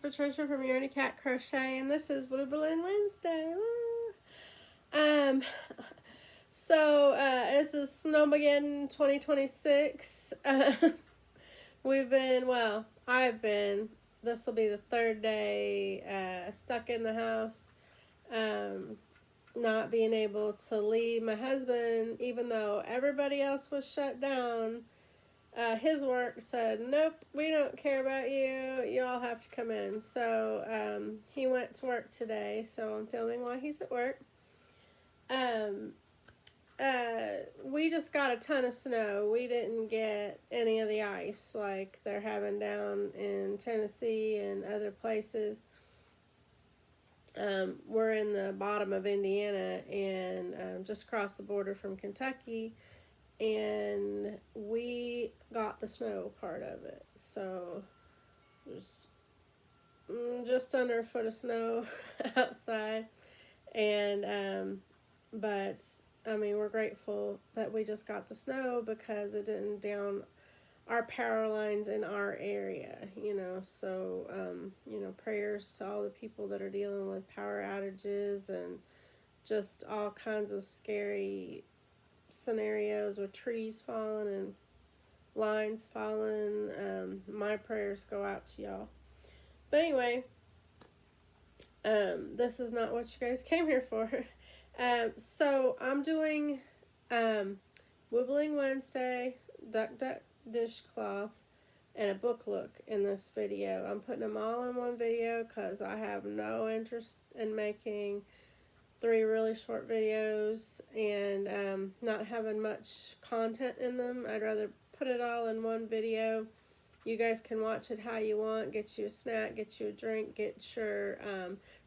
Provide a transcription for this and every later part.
Patricia from Yoni Cat Crochet, and this is Woobling Wednesday. So it's a Snowmageddon 2026. I've been. This will be the third day stuck in the house, not being able to leave. My husband, even though everybody else was shut down, his work said, nope, we don't care about you. You all have to come in. So he went to work today, so I'm filming while he's at work. We just got a ton of snow. We didn't get any of the ice like they're having down in Tennessee and other places. We're in the bottom of Indiana and just across the border from Kentucky, and we got the snow part of it. So there's just under a foot of snow outside, and but I mean, we're grateful that we just got the snow because it didn't down our power lines in our area, so, prayers to all the people that are dealing with power outages and just all kinds of scary scenarios with trees falling and lines falling. My prayers go out to y'all. But anyway, this is not what you guys came here for. So I'm doing Woobling Wednesday, Duck Dishcloth, and a book look in this video. I'm putting them all in one video because I have no interest in making 3 really short videos and not having much content in them. I'd rather put it all in one video. You guys can watch it how you want, get you a snack, get you a drink, get your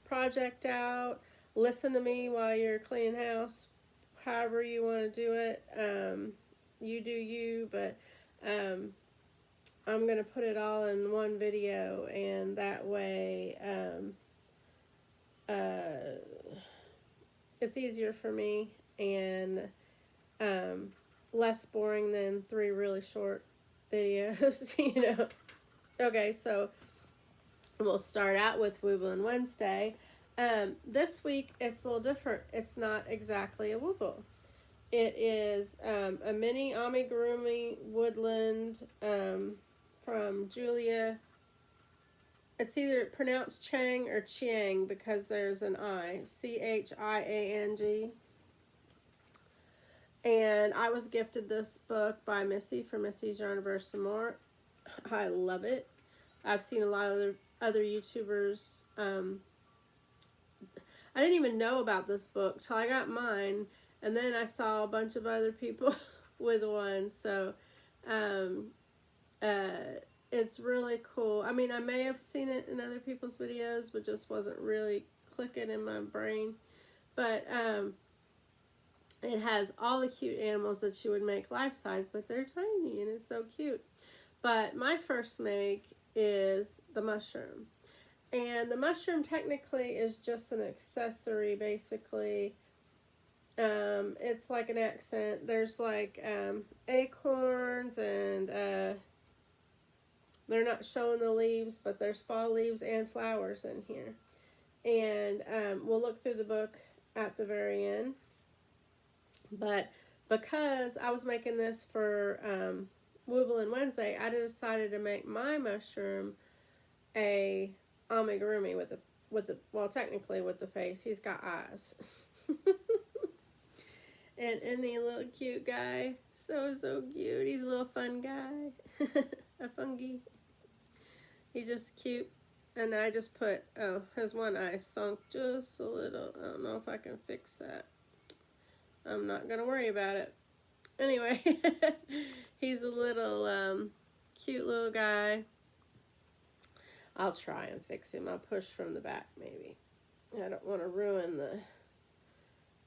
project out, listen to me while you're cleaning house, however you want to do it. You do you, but I'm going to put it all in one video, and that way it's easier for me and less boring than 3 really short videos, Okay, so we'll start out with Woobling Wednesday. This week it's a little different. It's not exactly a wooble. It is a mini amigurumi woodland from Julia. It's either pronounced Chang or Chiang because there's an I. Chiang. And I was gifted this book by Missi for Missi's Yarn Verse Some More. I love it. I've seen a lot of other YouTubers. I didn't even know about this book till I got mine. And then I saw a bunch of other people with one, so it's really cool. I mean, I may have seen it in other people's videos, but just wasn't really clicking in my brain. But it has all the cute animals that you would make life-size, but they're tiny, and it's so cute. But my first make is the mushroom. And the mushroom technically is just an accessory, basically. It's like an accent. There's like acorns, and they're not showing the leaves, but there's fall leaves and flowers in here. And we'll look through the book at the very end. But because I was making this for Woobling Wednesday, I decided to make my mushroom a amigurumi technically with the face. He's got eyes. And any little cute guy. So cute. He's a little fun guy. A fungi. He's just cute. And I just put, his one eye sunk just a little. I don't know if I can fix that. I'm not going to worry about it. Anyway, he's a little cute little guy. I'll try and fix him. I'll push from the back maybe. I don't want to ruin the...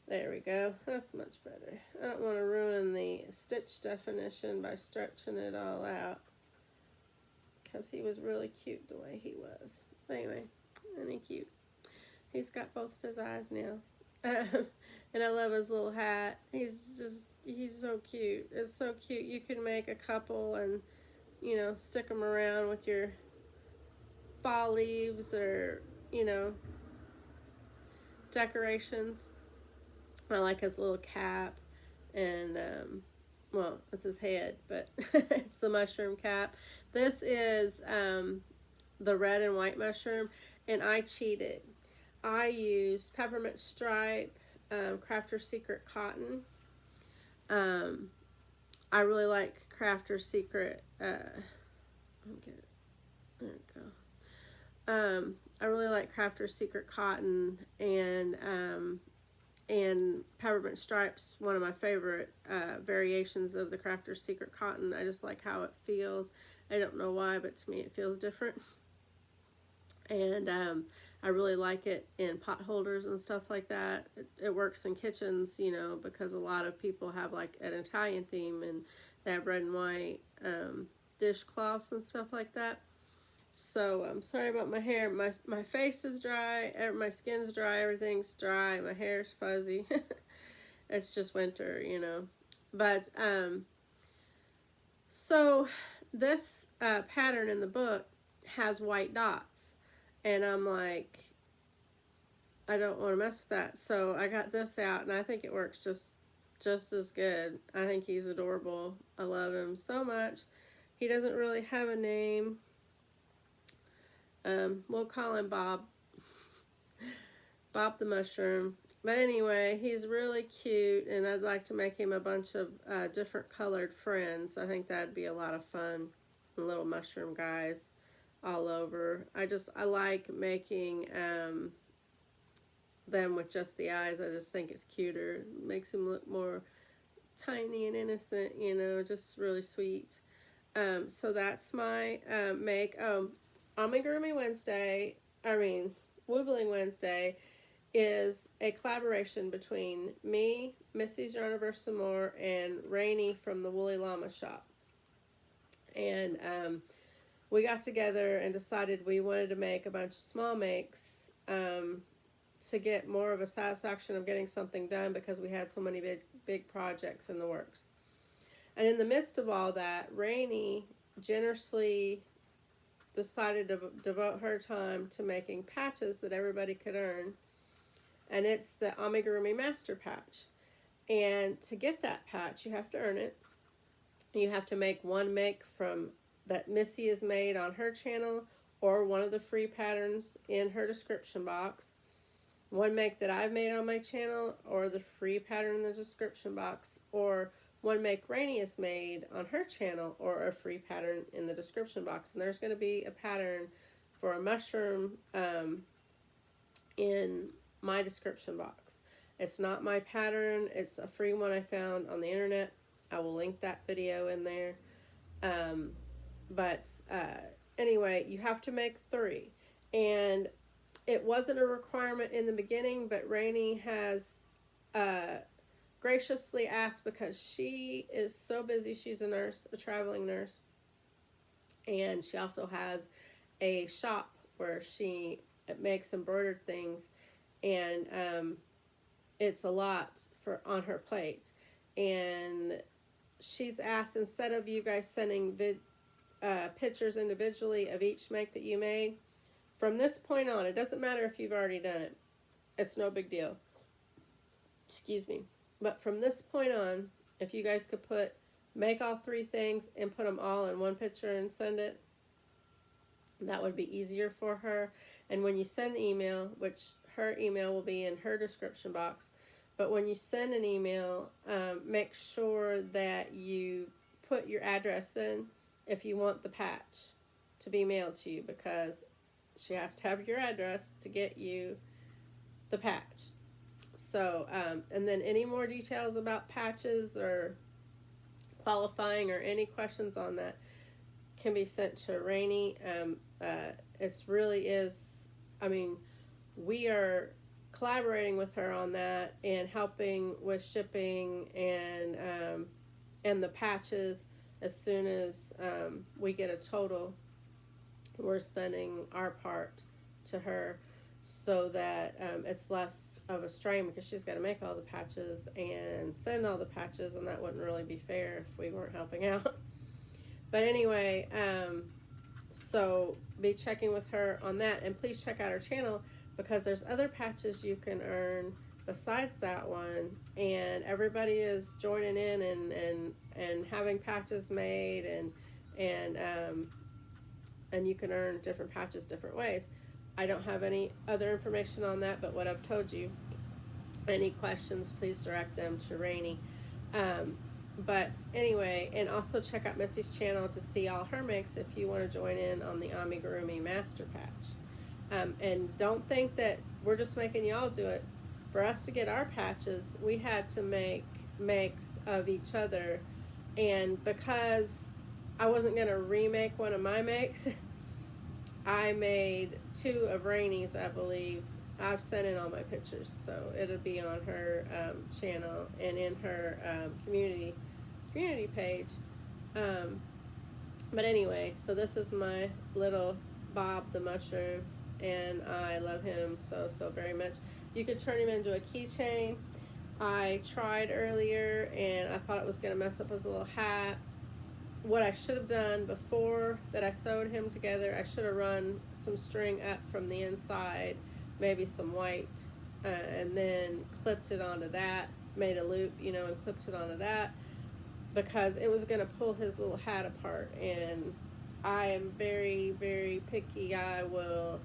There we go. That's much better. I don't want to ruin the stitch definition by stretching it all out, because he was really cute the way he was. Anyway, isn't he cute? He's got both of his eyes now. And I love his little hat. He's so cute. It's so cute. You can make a couple and, stick them around with your fall leaves or, decorations. I like his little cap and, well, it's his head, but it's the mushroom cap. This is the red and white mushroom, and I cheated. I used peppermint stripe, Crafter's Secret cotton. I really like Crafter's Secret. There we go. I really like Crafter's Secret cotton, and peppermint stripes, one of my favorite variations of the Crafter's Secret cotton. I just like how it feels. I don't know why, but to me it feels different. And I really like it in pot holders and stuff like that. It works in kitchens, because a lot of people have like an Italian theme and they have red and white dishcloths and stuff like that. So I'm sorry about my hair. My face is dry, my skin's dry, everything's dry, my hair's fuzzy. It's just winter, But so this pattern in the book has white dots, and I'm like, I don't want to mess with that. So I got this out, and I think it works just as good. I think he's adorable. I love him so much. He doesn't really have a name. We'll call him Bob. Bob the mushroom. But anyway, he's really cute, and I'd like to make him a bunch of different colored friends. I think that'd be a lot of fun. Little mushroom guys all over. I like making them with just the eyes. I just think it's cuter. It makes him look more tiny and innocent, just really sweet. So that's my make. Amigurumi Wednesday, Woobling Wednesday, is a collaboration between me, Missi's Yarniverse Some More, and Ranee from the Woolly Llama Shop. And we got together and decided we wanted to make a bunch of small makes to get more of a satisfaction of getting something done, because we had so many big projects in the works. And in the midst of all that, Ranee generously decided to devote her time to making patches that everybody could earn. And it's the Amigurumi Master Patch. And to get that patch, you have to earn it. You have to make one make from that Missi has made on her channel, or one of the free patterns in her description box. One make that I've made on my channel, or the free pattern in the description box, or one make Ranee has made on her channel, or a free pattern in the description box. And there's going to be a pattern for a mushroom in my description box. It's not my pattern. It's a free one I found on the internet. I will link that video in there. Anyway, you have to make 3. And it wasn't a requirement in the beginning, but Ranee has graciously asked, because she is so busy. She's a nurse, a traveling nurse, and she also has a shop where she makes embroidered things, and it's a lot on her plate. And she's asked, instead of you guys sending pictures individually of each make that you made, from this point on, it doesn't matter if you've already done it. It's no big deal. Excuse me. But from this point on, if you guys could make all 3 things and put them all in one picture and send it, that would be easier for her. And when you send the email, which her email will be in her description box, but when you send an email, make sure that you put your address in if you want the patch to be mailed to you, because she has to have your address to get you the patch. So, and then any more details about patches or qualifying or any questions on that can be sent to Ranee. It's really is, we are collaborating with her on that and helping with shipping and the patches. As soon as we get a total, we're sending our part to her, so that it's less of a strain, because she's got to make all the patches and send all the patches, and that wouldn't really be fair if we weren't helping out. But anyway, So be checking with her on that, and please check out her channel because there's other patches you can earn besides that one, and everybody is joining in and having patches made, and you can earn different patches different ways. I don't have any other information on that but what I've told you. Any questions, please direct them to Ranee. But anyway, and also check out Missi's channel to see all her makes if you want to join in on the Amigurumi Master Patch. And don't think that we're just making y'all do it. For us to get our patches, we had to make makes of each other. And because I wasn't going to remake one of my makes, I made 2 of Ranee's, I believe. I've sent in all my pictures, so it'll be on her channel and in her community page. But anyway, so this is my little Bob the mushroom, and I love him so very much. You could turn him into a keychain. I tried earlier, and I thought it was going to mess up his little hat. What I should have done before that I sewed him together, I should have run some string up from the inside, maybe some white, and then clipped it onto that, made a loop, and clipped it onto that, because it was going to pull his little hat apart, and I am very, very picky. I'll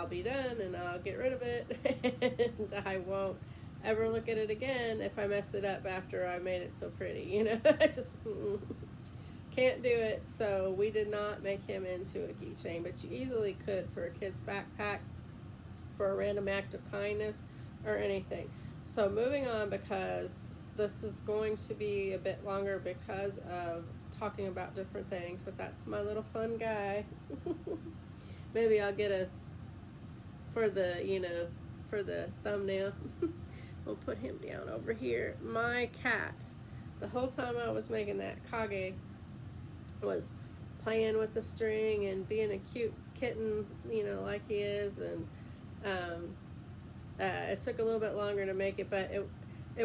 be done and I'll get rid of it, and I won't ever look at it again if I mess it up after I made it so pretty, I just can't do it. So we did not make him into a keychain, but you easily could for a kid's backpack, for a random act of kindness, or anything. So moving on, because this is going to be a bit longer because of talking about different things, but that's my little fun guy. Maybe I'll get for the thumbnail, we'll put him down over here. My cat, the whole time I was making that Kage, was playing with the string and being a cute kitten, like he is, and it took a little bit longer to make it, but it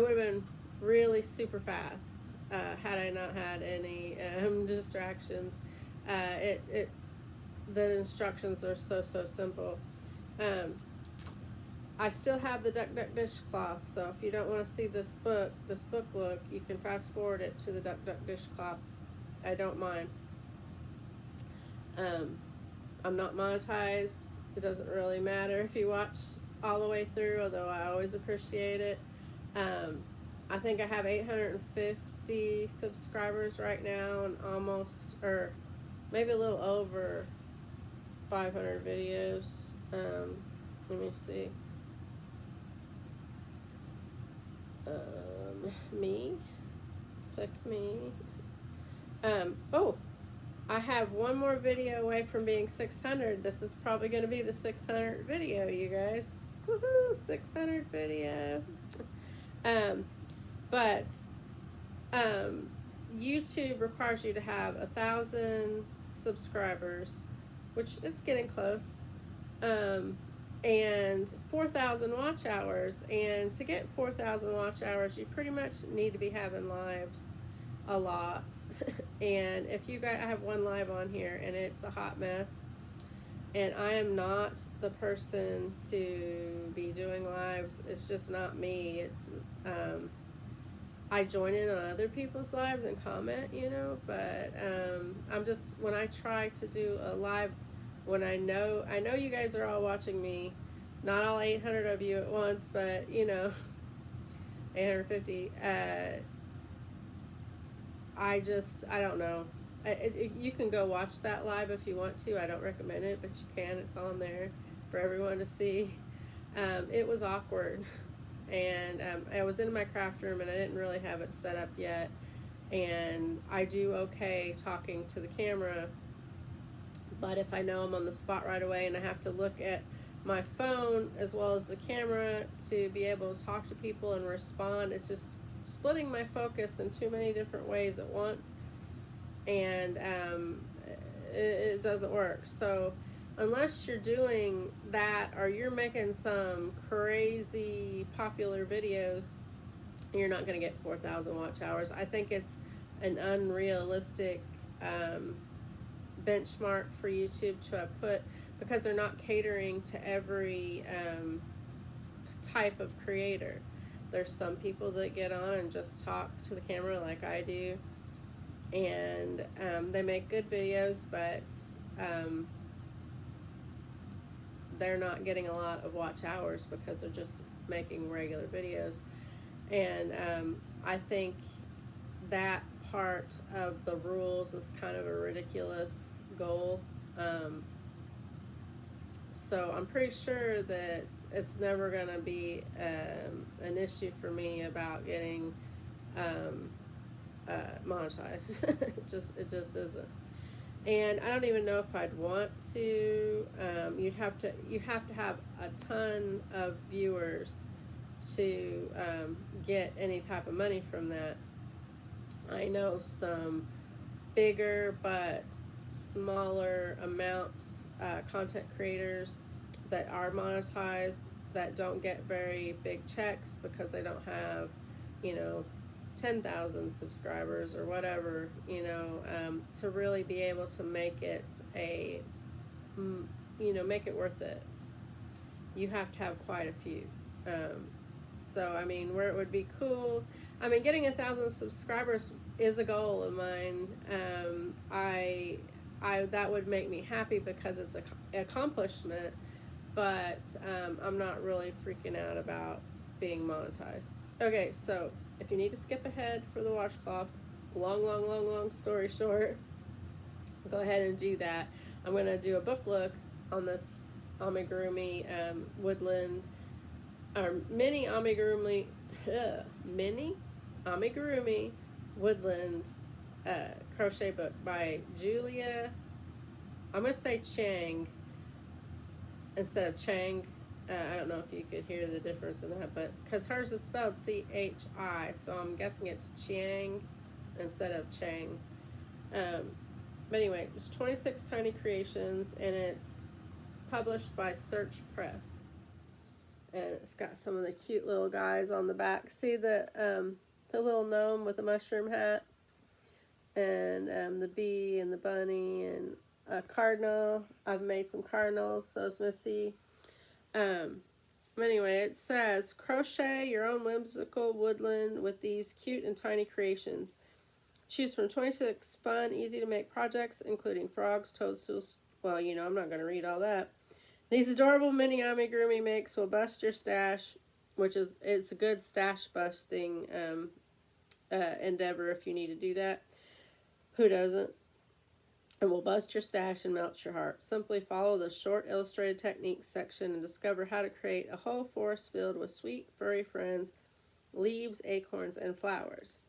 would have been really super fast had I not had any distractions. The instructions are so simple. I still have the Duck Duck dishcloth, so if you don't want to see this book look, you can fast forward it to the Duck Duck dishcloth. I don't mind. I'm not monetized. It doesn't really matter if you watch all the way through, although I always appreciate it. I think I have 850 subscribers right now, and almost, or maybe a little over 500 videos. Let me see. Me. Click me. Oh, I have one more video away from being 600. This is probably going to be the 600 video, you guys. Woohoo! 600 video. But YouTube requires you to have 1,000 subscribers, which it's getting close, and 4,000 watch hours. And to get 4,000 watch hours, you pretty much need to be having lives a lot. And if you guys, I have one live on here, and it's a hot mess. And I am not the person to be doing lives. It's just not me. It's I join in on other people's lives and comment, but I'm just, when I try to do a live, when I know you guys are all watching me, not all 800 of you at once, but 850, I don't know. You can go watch that live if you want to. I don't recommend it, but you can. It's on there for everyone to see. It was awkward. And I was in my craft room, and I didn't really have it set up yet. And I do okay talking to the camera, but if I know I'm on the spot right away and I have to look at my phone as well as the camera to be able to talk to people and respond, it's just splitting my focus in too many different ways at once, and it doesn't work. So unless you're doing that, or you're making some crazy popular videos, you're not going to get 4,000 watch hours. I think it's an unrealistic benchmark for YouTube to put, because they're not catering to every type of creator. There's some people that get on and just talk to the camera like I do, and they make good videos, but they're not getting a lot of watch hours because they're just making regular videos. And I think that part of the rules is kind of a ridiculous goal. So I'm pretty sure that it's never going to be an issue for me about getting monetized. it just isn't. And I don't even know if I'd want to. You have to have a ton of viewers to get any type of money from that. I know some bigger but smaller amounts content creators that are monetized that don't get very big checks because they don't have, 10,000 subscribers or whatever, to really be able to make it make it worth it. You have to have quite a few. So, I mean, where it would be cool, getting 1,000 subscribers is a goal of mine. I that would make me happy because it's an accomplishment, but I'm not really freaking out about being monetized. Okay, so if you need to skip ahead for the washcloth, long story short, go ahead and do that. I'm going to do a book look on this amigurumi woodland, or mini amigurumi woodland crochet book by Julia. I'm going to say Chang instead of Chang. I don't know if you could hear the difference in that, but because hers is spelled C-H-I, so I'm guessing it's Chiang instead of Chang. But anyway, it's 26 Tiny Creations, and it's published by Search Press. And it's got some of the cute little guys on the back. See the little gnome with the mushroom hat, and the bee and the bunny and a cardinal. I've made some cardinals, so is Missi. Anyway, it says, crochet your own whimsical woodland with these cute and tiny creations. Choose from 26 fun, easy to make projects, including frogs, toadstools. Well, I'm not going to read all that. These adorable mini amigurumi makes will bust your stash, it's a good stash busting endeavor if you need to do that. Who doesn't? And will bust your stash and melt your heart. Simply follow the short illustrated techniques section and discover how to create a whole forest filled with sweet, furry friends, leaves, acorns, and flowers.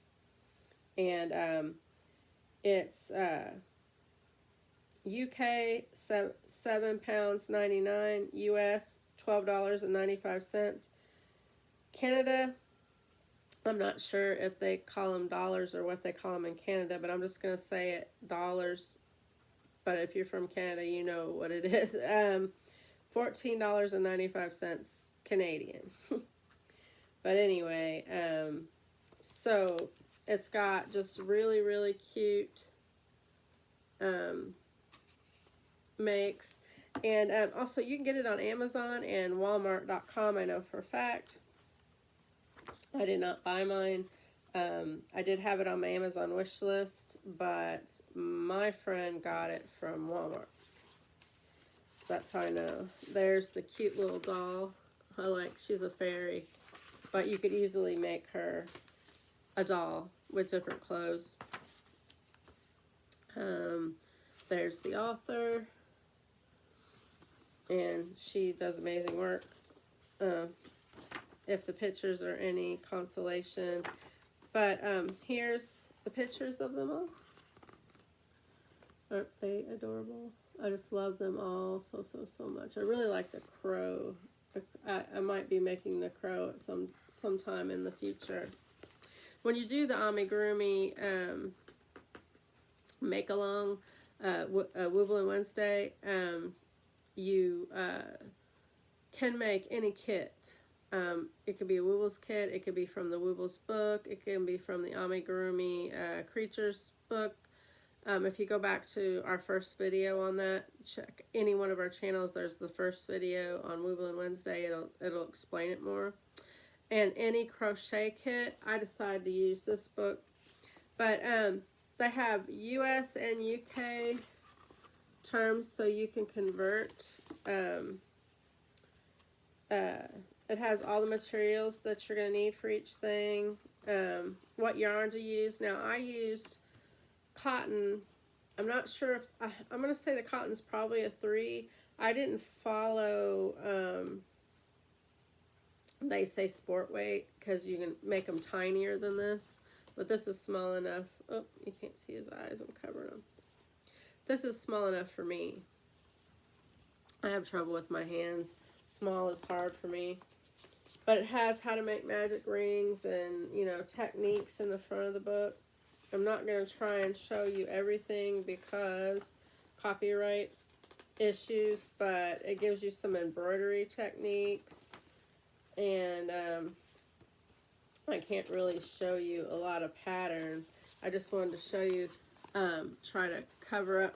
And it's UK £7.99, US $12.95. Canada, I'm not sure if they call them dollars or what they call them in Canada, but I'm just going to say it dollars. But if you're from Canada, you know what it is. $14.95 Canadian. But anyway, so it's got just really, really cute makes. And also, you can get it on Amazon and Walmart.com, I know for a fact. I did not buy mine. I did have it on my Amazon wish list, but my friend got it from Walmart. So that's how I know. There's the cute little doll. She's a fairy, but you could easily make her a doll with different clothes. There's the author, and she does amazing work. If the pictures are any consolation. But here's the pictures of them all. Aren't they adorable? I just love them all so much. I really like the crow. I might be making the crow at sometime in the future. When you do the amigurumi make-along, Woobling Wednesday, you can make any kit. It could be a Woobles kit, it could be from the Woobles book, it can be from the Amigurumi Creatures book, If you go back to our first video on that, check any one of our channels. There's the first video on Woobling Wednesday. It'll explain it more. And any crochet kit, I decided to use this book. But they have US and UK terms, so you can convert. It has all the materials that you're going to need for each thing. What yarn to use. Now, I used cotton. I'm not sure if I'm going to say the cotton's probably a 3. I didn't follow they say sport weight because you can make them tinier than this, but this is small enough. Oh, you can't see his eyes, I'm covering them. This is small enough for me. I have trouble with my hands. Small is hard for me, but it has how to make magic rings and, you know, techniques in the front of the book. I'm not going to try and show you everything because copyright issues, but it gives you some embroidery techniques, and I can't really show you a lot of patterns. I just wanted to show you, try to cover up,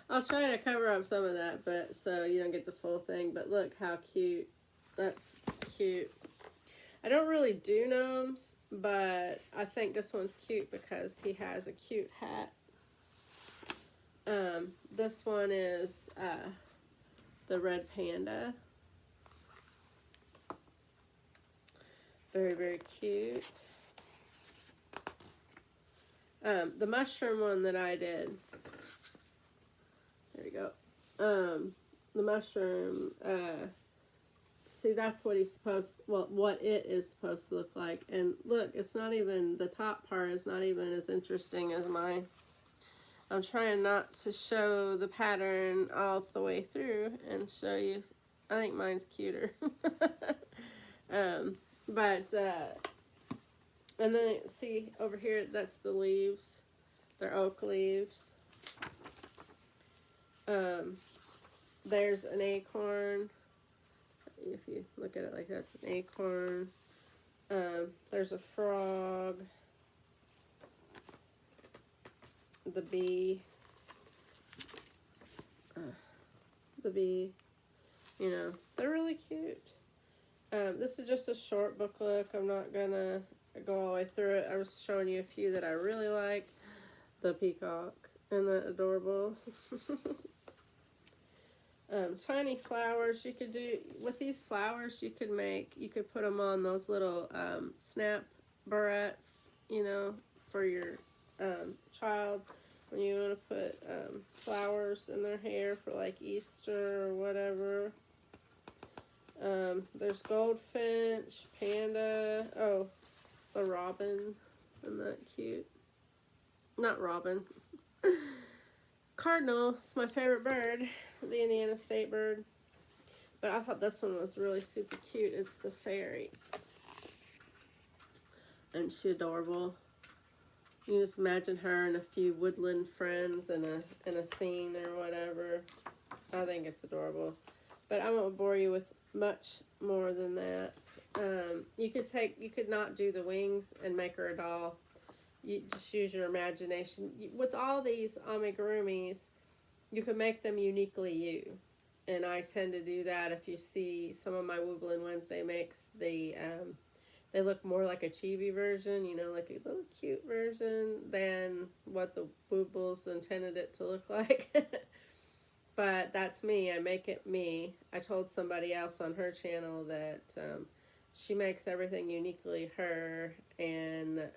I'll try to cover up some of that, but so you don't get the full thing, but look how cute, that's cute. I don't really do gnomes, but I think this one's cute because he has a cute hat. This one is the red panda. Very, very cute. The mushroom one that I did. There we go. The mushroom, see, that's what he's supposed, well, what it is supposed to look like. And look, it's not even, the top part is not even as interesting as mine. I'm trying not to show the pattern all the way through and show you, I think mine's cuter. And then see over here, that's the leaves. They're oak leaves. There's an acorn. If you look at it like that's an acorn. There's a frog. The bee. You know, they're really cute. This is just a short booklet. I'm not gonna go all the way through it. I was showing you a few that I really like. The peacock. Isn't that adorable? Tiny flowers. You could do, with these flowers, you could put them on those little snap barrettes, you know, for your child when you want to put flowers in their hair for like Easter or whatever. There's goldfinch, panda, oh, the robin. Isn't that cute? Not robin. Cardinal. It's my favorite bird, the Indiana state bird. But I thought this one was really super cute. It's the fairy. And she's adorable. You just imagine her and a few woodland friends in a scene or whatever. I think it's adorable. But I won't bore you with much more than that. You could not do the wings and make her a doll. You just use your imagination. With all these amigurumis, you can make them uniquely you. And I tend to do that. If you see some of my Woobling Wednesday makes, they look more like a chibi version, you know, like a little cute version than what the Woobles intended it to look like. But that's me. I make it me. I told somebody else on her channel that she makes everything uniquely her, and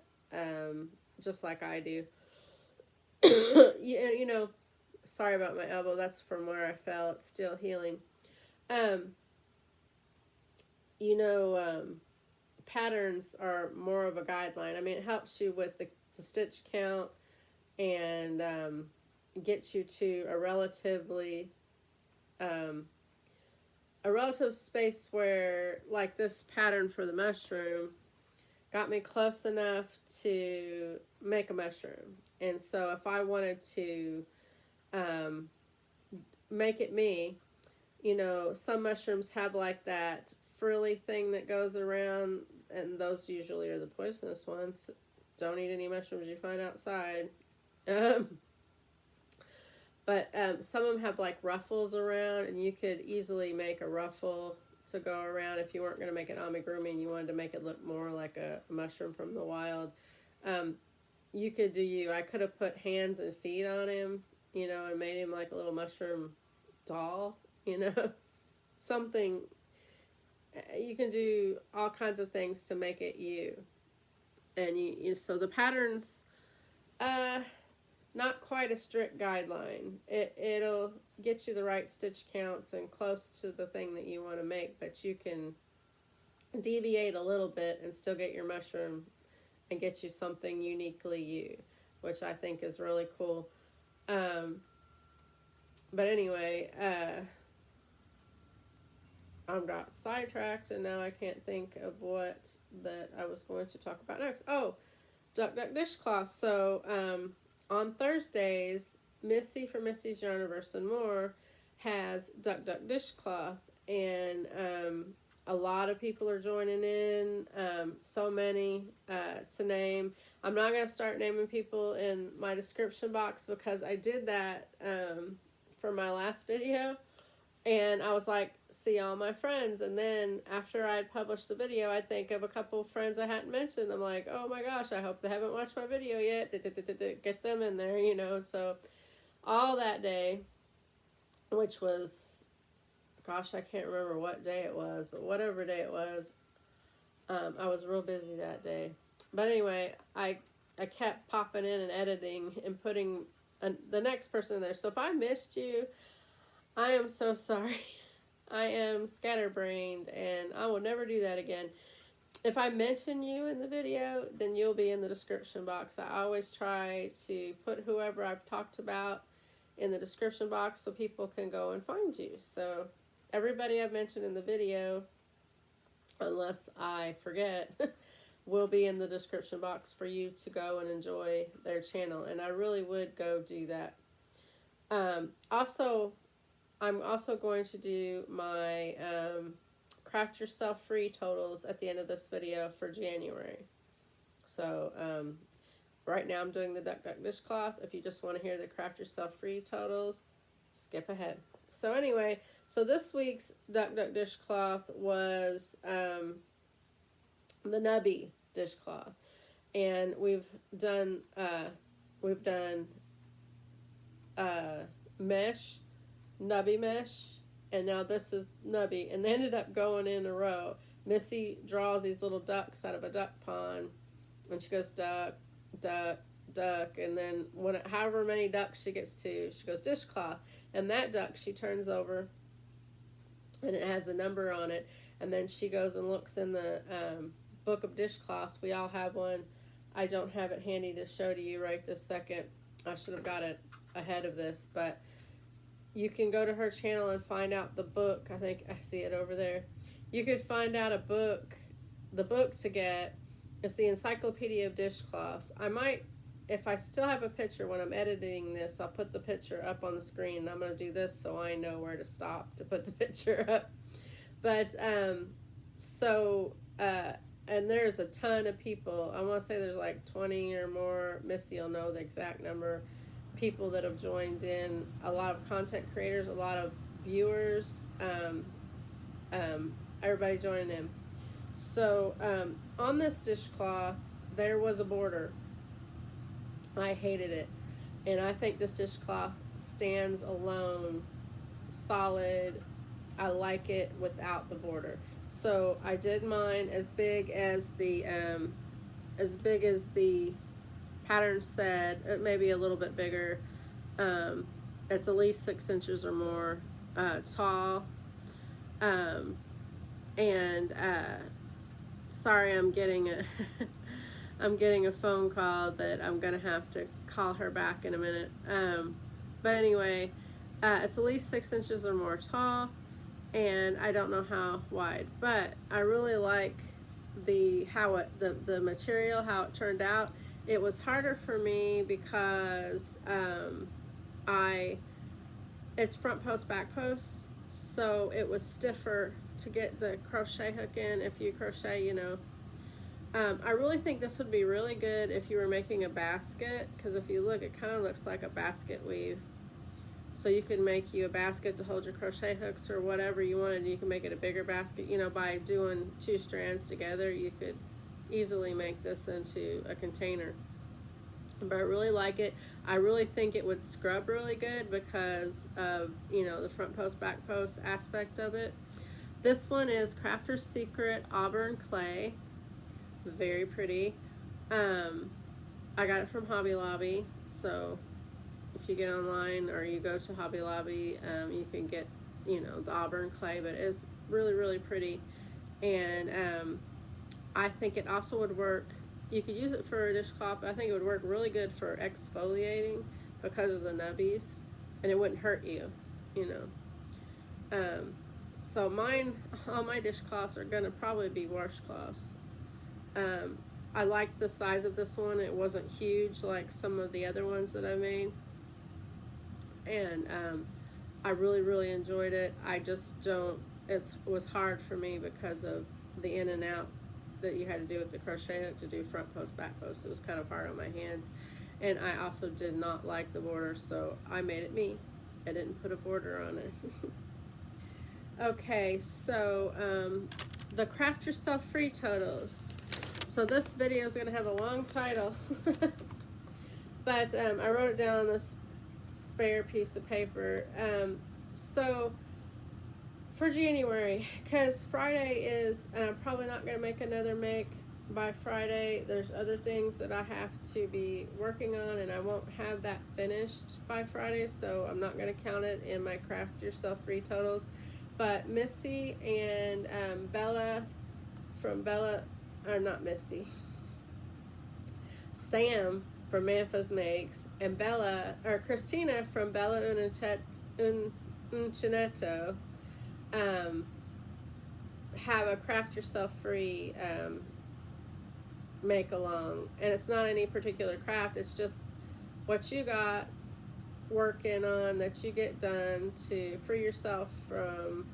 just like I do. You know, sorry about my elbow. That's from where I fell. It's still healing. You know, patterns are more of a guideline. I mean, it helps you with the stitch count and gets you to a relative space where, like this pattern for the mushroom, got me close enough to make a mushroom. And so if I wanted to make it me, you know, some mushrooms have like that frilly thing that goes around, and those usually are the poisonous ones. Don't eat any mushrooms you find outside. Um, but some of them have like ruffles around, and you could easily make a ruffle to go around if you weren't going to make an amigurumi and you wanted to make it look more like a mushroom from the wild. You could do you. I could have put hands and feet on him, and made him like a little mushroom doll, something. You can do all kinds of things to make it you. And so the patterns, not quite a strict guideline. It'll get you the right stitch counts and close to the thing that you want to make, but you can deviate a little bit and still get your mushroom and get you something uniquely you, which I think is really cool. But anyway, I got sidetracked and now I can't think of what that I was going to talk about next. Oh, Duck Duck Dishcloth. So on Thursdays, Missi from Missi's Yarniverse and More has Duck Duck Dishcloth, and a lot of people are joining in, so many to name. I'm not going to start naming people in my description box because I did that for my last video, and I was like, see all my friends, and then after I'd published the video, I'd think of a couple of friends I hadn't mentioned. I'm like, oh my gosh, I hope they haven't watched my video yet. Get them in there, so all that day, which was, gosh, I can't remember what day it was, but whatever day it was, I was real busy that day. But anyway, I kept popping in and editing and putting the next person in there. So if I missed you, I am so sorry. I am scatterbrained, and I will never do that again. If I mention you in the video, then you'll be in the description box. I always try to put whoever I've talked about in the description box so people can go and find you. So everybody I've mentioned in the video, unless I forget, will be in the description box for you to go and enjoy their channel. And I really would go do that. I'm also going to do my Craft Yourself free totals at the end of this video for January. So right now I'm doing the Duck Duck Dishcloth. If you just want to hear the Craft Yourself free totals, skip ahead. So anyway, so this week's Duck Duck Dishcloth was the Nubby dishcloth, and we've done mesh, Nubby mesh, and now this is Nubby, and they ended up going in a row. Missi draws these little ducks out of a duck pond, and she goes duck, duck, duck, and then however many ducks she gets to, she goes dishcloth, and that duck she turns over, and it has a number on it, and then she goes and looks in the book of dishcloths. We all have one. I don't have it handy to show to you right this second. I should have got it ahead of this, but you can go to her channel and find out the book. I think I see it over there. You could find out the book to get. It's the Encyclopedia of Dishcloths. I might, if I still have a picture when I'm editing this, I'll put the picture up on the screen. I'm going to do this so I know where to stop to put the picture up. But, and there's a ton of people. I want to say there's like 20 or more. Missi will know the exact number. People that have joined in, a lot of content creators, a lot of viewers, everybody joining in. So on this dishcloth there was a border. I hated it, and I think this dishcloth stands alone, solid. I like it without the border. So I did mine as big as the pattern said, maybe a little bit bigger. It's at least 6 inches or more tall. Sorry, I'm getting a I'm getting a phone call that I'm gonna have to call her back in a minute. But anyway, it's at least 6 inches or more tall, and I don't know how wide, but I really like the material, how it turned out. It was harder for me because it's front post, back post, so it was stiffer to get the crochet hook in. If you crochet, I really think this would be really good if you were making a basket, because if you look, it kind of looks like a basket weave. So you can make you a basket to hold your crochet hooks or whatever you wanted. You can make it a bigger basket. You know, by doing 2 strands together, you could easily make this into a container. But I really like it. I really think it would scrub really good because of, you know, the front post, back post aspect of it. This one is Crafter's Secret Auburn Clay. Very pretty. I got it from Hobby Lobby, so if you get online or you go to Hobby Lobby, you can get, you know, the Auburn clay, but it's really, really pretty. And I think it also would work. You could use it for a dishcloth, but I think it would work really good for exfoliating because of the nubbies, and it wouldn't hurt you, you know. So mine, all my dishcloths are gonna probably be washcloths. I liked the size of this one. It wasn't huge like some of the other ones that I made. And I really, really enjoyed it. I just don't, it was hard for me because of the in and out that you had to do with the crochet hook to do front post, back post. It was kind of hard on my hands. And I also did not like the border, so I made it me. I didn't put a border on it. Okay, so the Craft Yourself Free Totals. So this video is going to have a long title. But I wrote it down on this spare piece of paper. So for January, because Friday is, and I'm probably not going to make another make by Friday. There's other things that I have to be working on, and I won't have that finished by Friday, so I'm not going to count it in my Craft Yourself Free Totals. But Missy and Bella from Bella, or not Missy, Sam from Memphis Makes, and Bella, or Christina from Bella Uncinetto, have a Craft Yourself Free make along. And it's not any particular craft, it's just what you got working on that you get done to free yourself from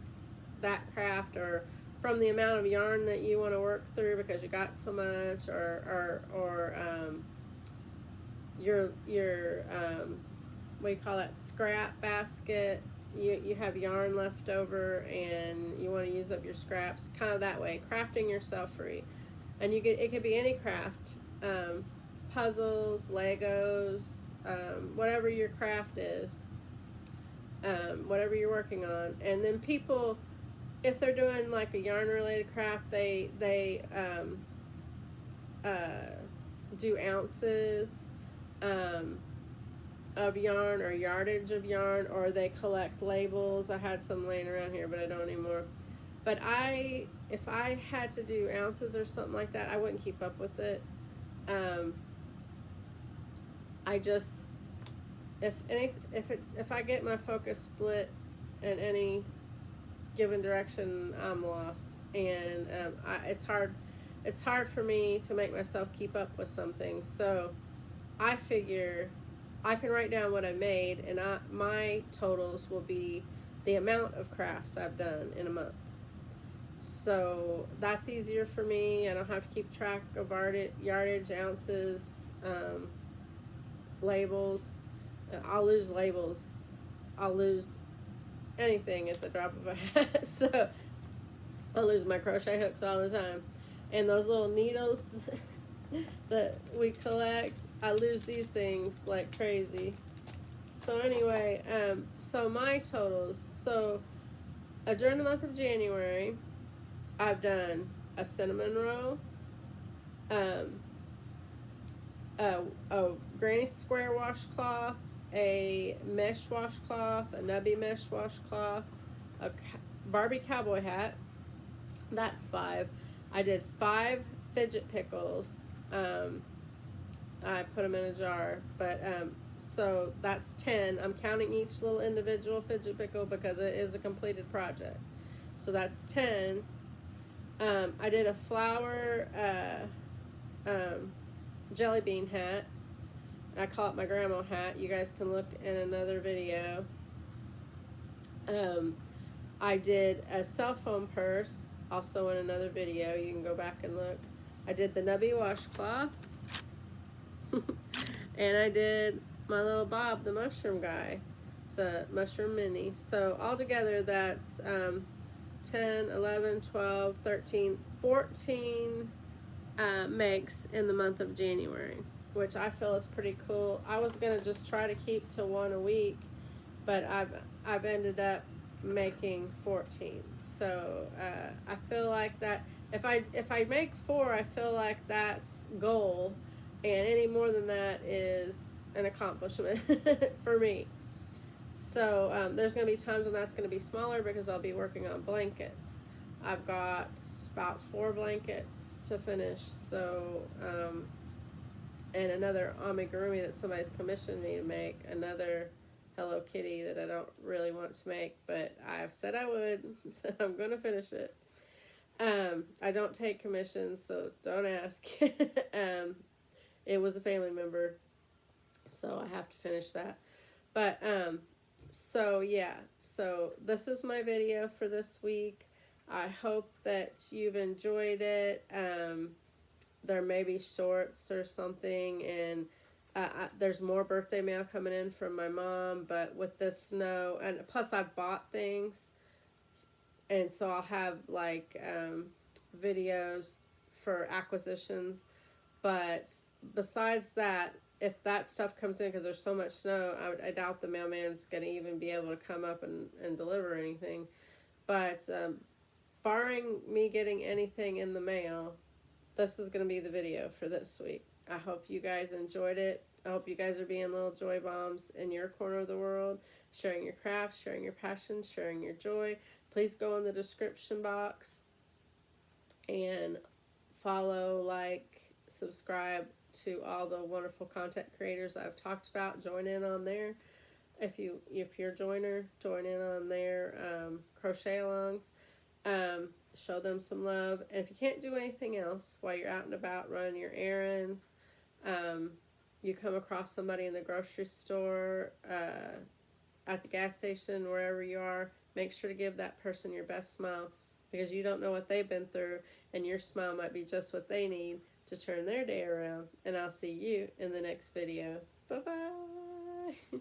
that craft, or from the amount of yarn that you want to work through because you got so much, or your what do you call that, scrap basket. You have yarn left over and you want to use up your scraps, kind of that way, crafting yourself free. And you get, it could be any craft, puzzles, Legos, whatever your craft is, whatever you're working on. And then people, if they're doing like a yarn related craft, they do ounces of yarn or yardage of yarn, or they collect labels. I had some laying around here, but I don't anymore. But if I had to do ounces or something like that, I wouldn't keep up with it. I just, if I get my focus split in any given direction, I'm lost. And it's hard for me to make myself keep up with something. So I figure I can write down what I made, and my totals will be the amount of crafts I've done in a month. So that's easier for me. I don't have to keep track of yardage, ounces, labels. I'll lose labels. I'll lose anything at the drop of a hat. So I lose my crochet hooks all the time. And those little needles that we collect, I lose these things like crazy. So anyway, so my totals. So during the month of January, I've done a cinnamon roll, a granny square washcloth, a mesh washcloth, a nubby mesh washcloth, a Barbie cowboy hat. That's 5. I did 5 fidget pickles. I put them in a jar, but so that's 10. I'm counting each little individual fidget pickle because it is a completed project. So that's 10. I did a flower jelly bean hat. I call it my grandma hat. You guys can look in another video. I did a cell phone purse, also in another video. You can go back and look. I did the Nubby washcloth. And I did my little Bob, the mushroom guy. So, mushroom mini. So, altogether, that's 10, 11, 12, 13, 14 makes in the month of January, which I feel is pretty cool. I was going to just try to keep to one a week, but I've ended up making 14. So, I feel like that if I make 4, I feel like that's goal, and any more than that is an accomplishment for me. So there's going to be times when that's going to be smaller because I'll be working on blankets. I've got about 4 blankets to finish. So and another amigurumi that somebody's commissioned me to make, another Hello Kitty that I don't really want to make, but I've said I would, so I'm going to finish it. I don't take commissions, so don't ask. It was a family member, so I have to finish that. But so yeah, so this is my video for this week. I hope that you've enjoyed it. There may be shorts or something, and there's more birthday mail coming in from my mom, but with this snow, and plus I've bought things, and so I'll have like videos for acquisitions. But besides that, if that stuff comes in, because there's so much snow, I doubt the mailman's going to even be able to come up and deliver anything. But barring me getting anything in the mail, this is going to be the video for this week. I hope you guys enjoyed it. I hope you guys are being little joy bombs in your corner of the world, sharing your craft, sharing your passion, sharing your joy. Please go in the description box and follow, like, subscribe to all the wonderful content creators I've talked about. Join in on there. If you're a joiner, join in on their crochet alongs. Show them some love. And if you can't do anything else while you're out and about running your errands, you come across somebody in the grocery store, at the gas station, wherever you are, make sure to give that person your best smile, because you don't know what they've been through, and your smile might be just what they need to turn their day around. And I'll see you in the next video. Bye-bye.